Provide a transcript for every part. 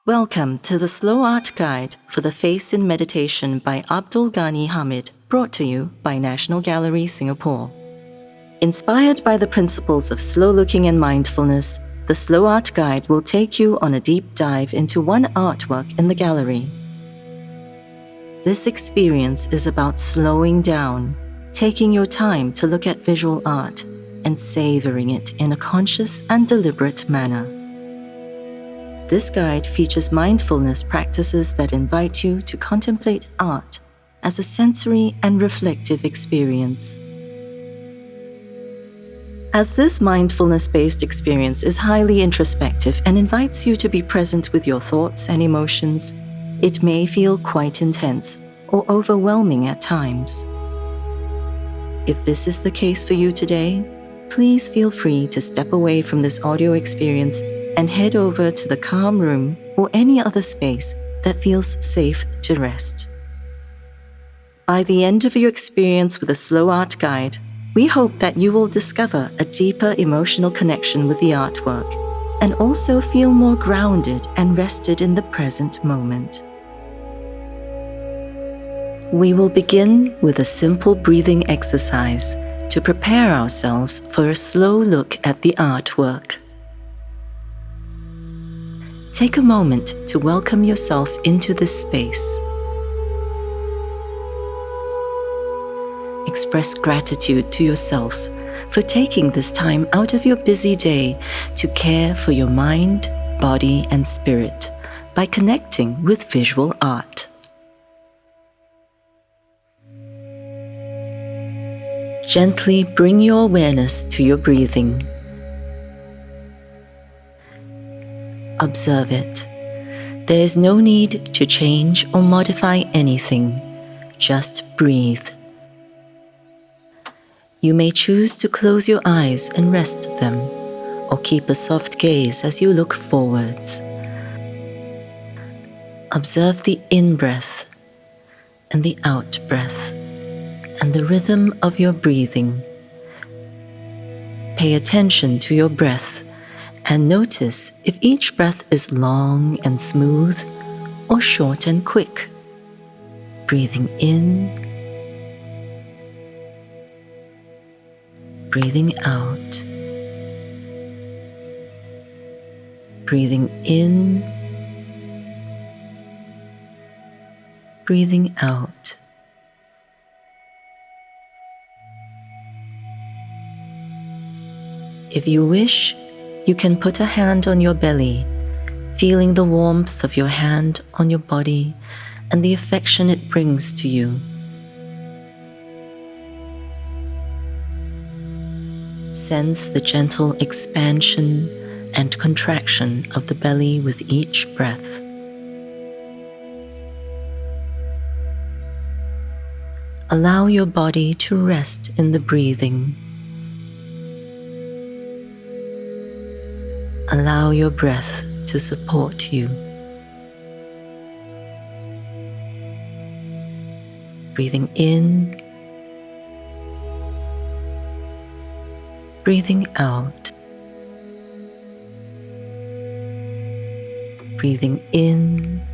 Welcome to the Slow Art Guide for the Face in Meditation by Abdul Ghani Hamid, brought to you by National Gallery, Singapore. Inspired by the principles of slow looking and mindfulness, the Slow Art Guide will take you on a deep dive into one artwork in the gallery. This experience is about slowing down, taking your time to look at visual art, and savoring it in a conscious and deliberate manner. This guide features mindfulness practices that invite you to contemplate art as a sensory and reflective experience. As this mindfulness-based experience is highly introspective and invites you to be present with your thoughts and emotions, it may feel quite intense or overwhelming at times. If this is the case for you today, please feel free to step away from this audio experience and head over to the calm room or any other space that feels safe to rest. By the end of your experience with the Slow Art Guide, we hope that you will discover a deeper emotional connection with the artwork and also feel more grounded and rested in the present moment. We will begin with a simple breathing exercise to prepare ourselves for a slow look at the artwork. Take a moment to welcome yourself into this space. Express gratitude to yourself for taking this time out of your busy day to care for your mind, body, and spirit by connecting with visual art. Gently bring your awareness to your breathing. Observe it. There is no need to change or modify anything. Just breathe. You may choose to close your eyes and rest them, or keep a soft gaze as you look forwards. Observe the in-breath and the out-breath and the rhythm of your breathing. Pay attention to your breath and notice if each breath is long and smooth or short and quick. Breathing in, breathing out, breathing in, breathing out. If you wish, you can put a hand on your belly, feeling the warmth of your hand on your body and the affection it brings to you. Sense the gentle expansion and contraction of the belly with each breath. Allow your body to rest in the breathing. Allow your breath to support you. Breathing in, breathing out, breathing in,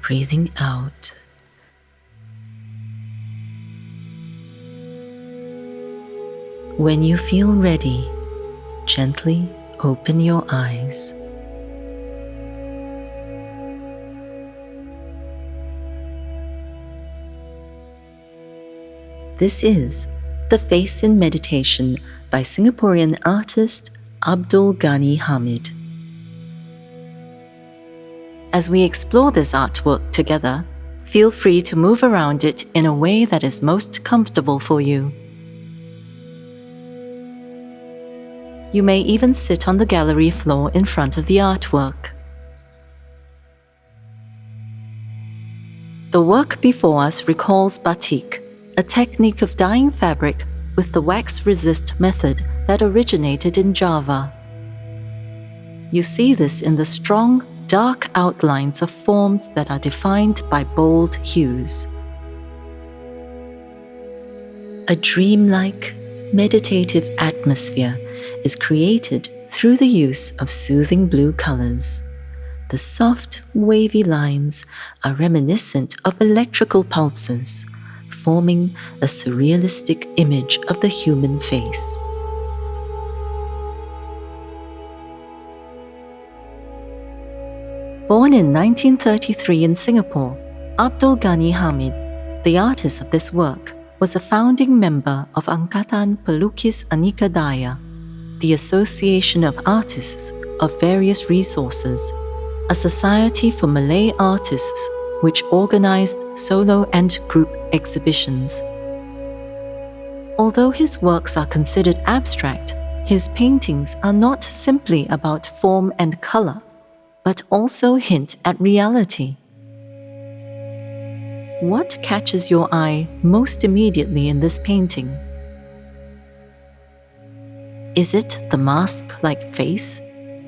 breathing out. When you feel ready, gently open your eyes. This is The Face in Meditation by Singaporean artist Abdul Ghani Hamid. As we explore this artwork together, feel free to move around it in a way that is most comfortable for you. You may even sit on the gallery floor in front of the artwork. The work before us recalls batik, a technique of dyeing fabric with the wax-resist method that originated in Java. You see this in the strong, dark outlines of forms that are defined by bold hues. A dreamlike, meditative atmosphere is created through the use of soothing blue colors. The soft, wavy lines are reminiscent of electrical pulses, forming a surrealistic image of the human face. Born in 1933 in Singapore, Abdul Ghani Hamid, the artist of this work, was a founding member of Angkatan Pelukis Aneka Daya, the Association of Artists of Various Resources, a society for Malay artists which organized solo and group exhibitions. Although his works are considered abstract, his paintings are not simply about form and color, but also hint at reality. What catches your eye most immediately in this painting? Is it the mask-like face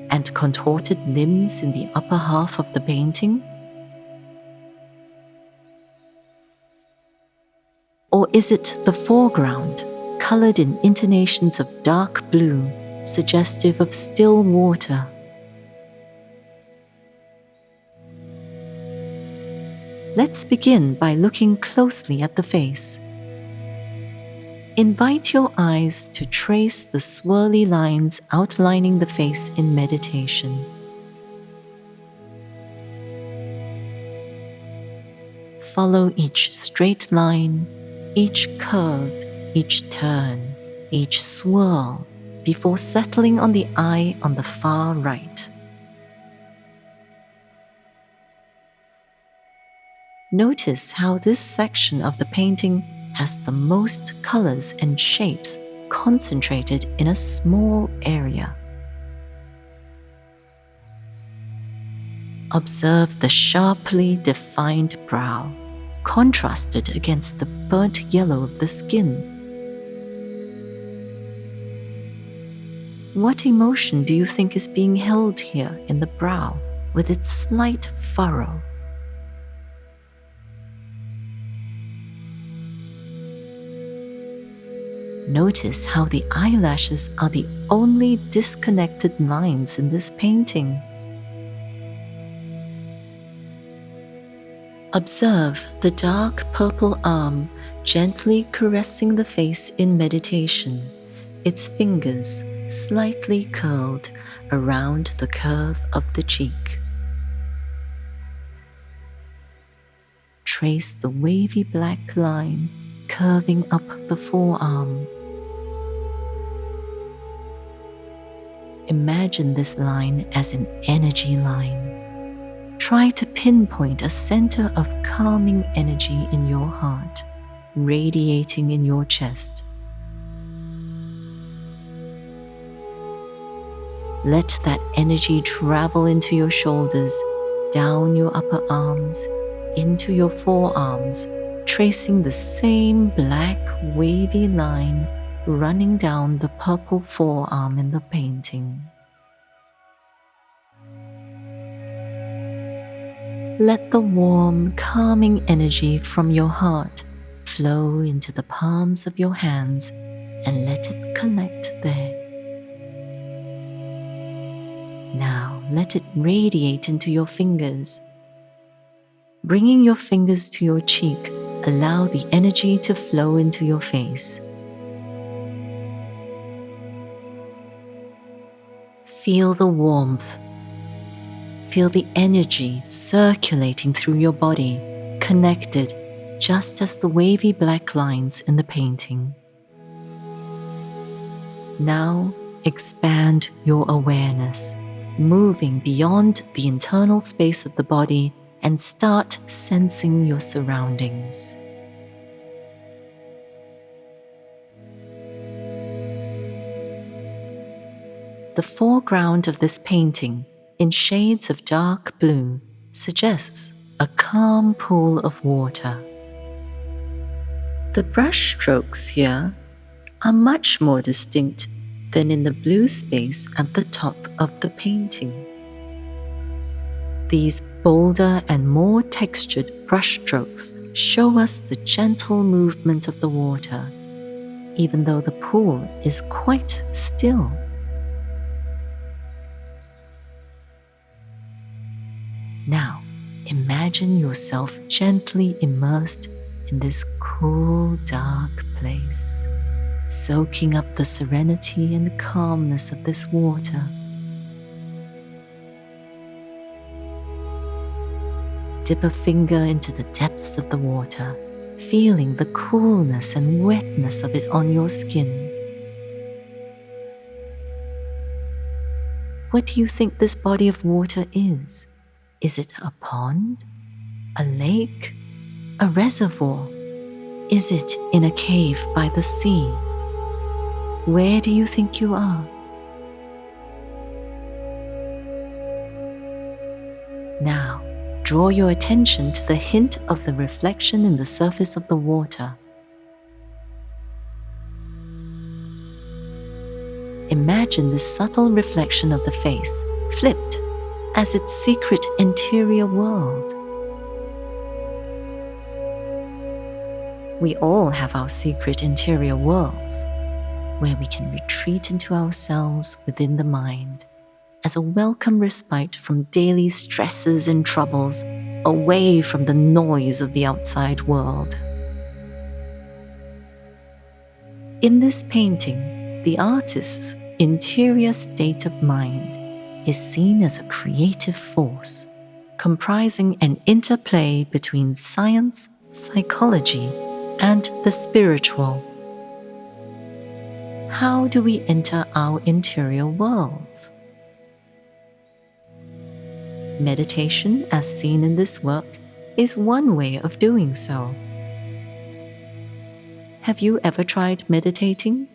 and contorted limbs in the upper half of the painting? Or is it the foreground, colored in intonations of dark blue, suggestive of still water? Let's begin by looking closely at the face. Invite your eyes to trace the swirly lines outlining the face in meditation. Follow each straight line, each curve, each turn, each swirl, before settling on the eye on the far right. Notice how this section of the painting has the most colors and shapes concentrated in a small area. Observe the sharply defined brow, contrasted against the burnt yellow of the skin. What emotion do you think is being held here in the brow with its slight furrow? Notice how the eyelashes are the only disconnected lines in this painting. Observe the dark purple arm gently caressing the face in meditation, its fingers slightly curled around the curve of the cheek. Trace the wavy black line curving up the forearm. Imagine this line as an energy line. Try to pinpoint a center of calming energy in your heart, radiating in your chest. Let that energy travel into your shoulders, down your upper arms, into your forearms, tracing the same black wavy line running down the purple forearm in the painting. Let the warm, calming energy from your heart flow into the palms of your hands and let it collect there. Now let it radiate into your fingers. Bringing your fingers to your cheek, allow the energy to flow into your face. Feel the warmth. Feel the energy circulating through your body, connected just as the wavy black lines in the painting. Now expand your awareness, moving beyond the internal space of the body and start sensing your surroundings. The foreground of this painting, in shades of dark blue, suggests a calm pool of water. The brush strokes here are much more distinct than in the blue space at the top of the painting. These bolder and more textured brush strokes show us the gentle movement of the water, even though the pool is quite still. Now, imagine yourself gently immersed in this cool, dark place, soaking up the serenity and calmness of this water. Dip a finger into the depths of the water, feeling the coolness and wetness of it on your skin. What do you think this body of water is? Is it a pond? A lake? A reservoir? Is it in a cave by the sea? Where do you think you are? Now, draw your attention to the hint of the reflection in the surface of the water. Imagine this subtle reflection of the face, flipped, as its secret interior world. We all have our secret interior worlds, where we can retreat into ourselves within the mind, as a welcome respite from daily stresses and troubles, away from the noise of the outside world. In this painting, the artist's interior state of mind is seen as a creative force, comprising an interplay between science, psychology, and the spiritual. How do we enter our interior worlds? Meditation, as seen in this work, is one way of doing so. Have you ever tried meditating?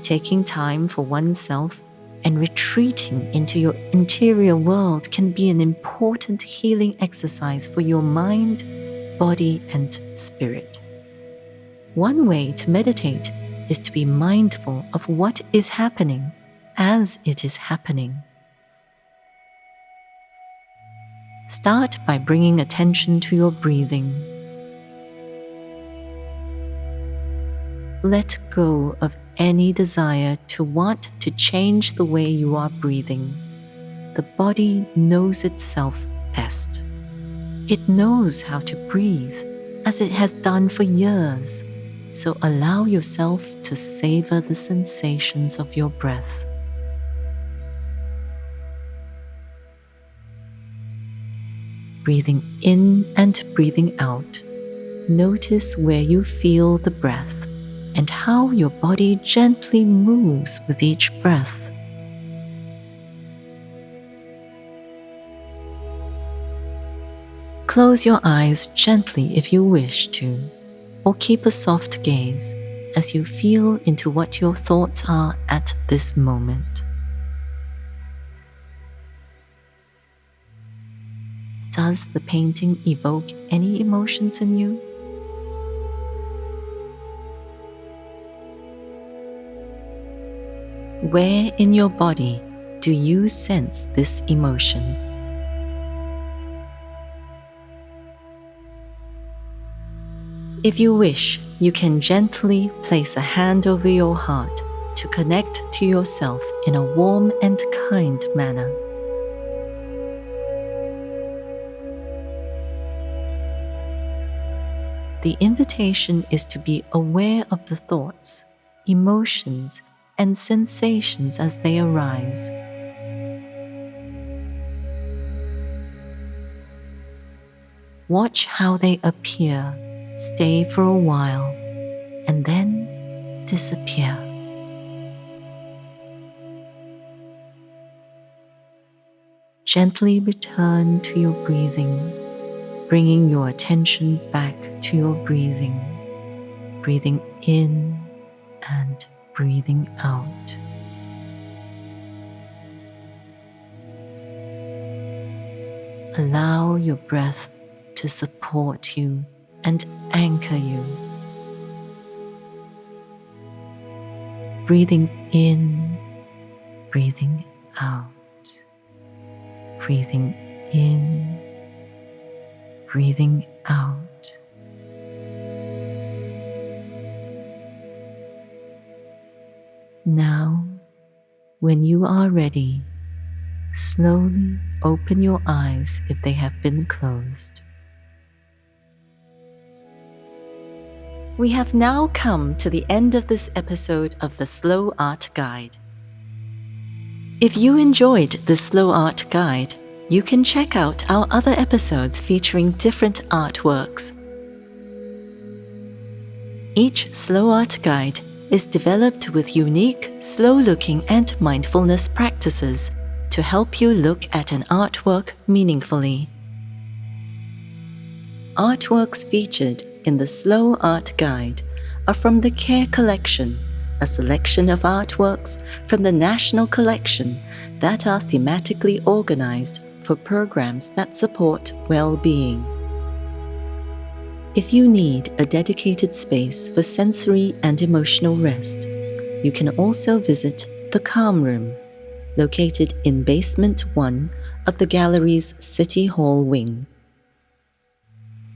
Taking time for oneself and retreating into your interior world can be an important healing exercise for your mind, body, and spirit. One way to meditate is to be mindful of what is happening as it is happening. Start by bringing attention to your breathing. Let go of any desire to want to change the way you are breathing. The body knows itself best. It knows how to breathe, as it has done for years, so allow yourself to savor the sensations of your breath. Breathing in and breathing out, notice where you feel the breath and how your body gently moves with each breath. Close your eyes gently if you wish to, or keep a soft gaze as you feel into what your thoughts are at this moment. Does the painting evoke any emotions in you? Where in your body do you sense this emotion? If you wish, you can gently place a hand over your heart to connect to yourself in a warm and kind manner. The invitation is to be aware of the thoughts, emotions, and sensations as they arise. Watch how they appear, stay for a while, and then disappear. Gently return to your breathing, bringing your attention back to your breathing, breathing in and breathing out. Allow your breath to support you and anchor you. Breathing in, breathing out. Breathing in, breathing out. Now, when you are ready, Slowly open your eyes if they have been closed. We have now come to the end of this episode of the Slow Art Guide. If you enjoyed the Slow Art Guide, you can check out our other episodes featuring different artworks. Each Slow Art Guide is developed with unique, slow-looking and mindfulness practices to help you look at an artwork meaningfully. Artworks featured in the Slow Art Guide are from the Care Collection, a selection of artworks from the National Collection that are thematically organized for programs that support well-being. If you need a dedicated space for sensory and emotional rest, you can also visit the Calm Room, located in Basement 1 of the gallery's City Hall wing.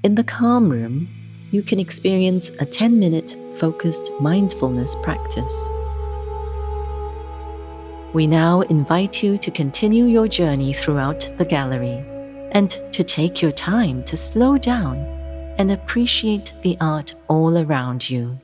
In the Calm Room, you can experience a 10-minute focused mindfulness practice. We now invite you to continue your journey throughout the gallery and to take your time to slow down and appreciate the art all around you.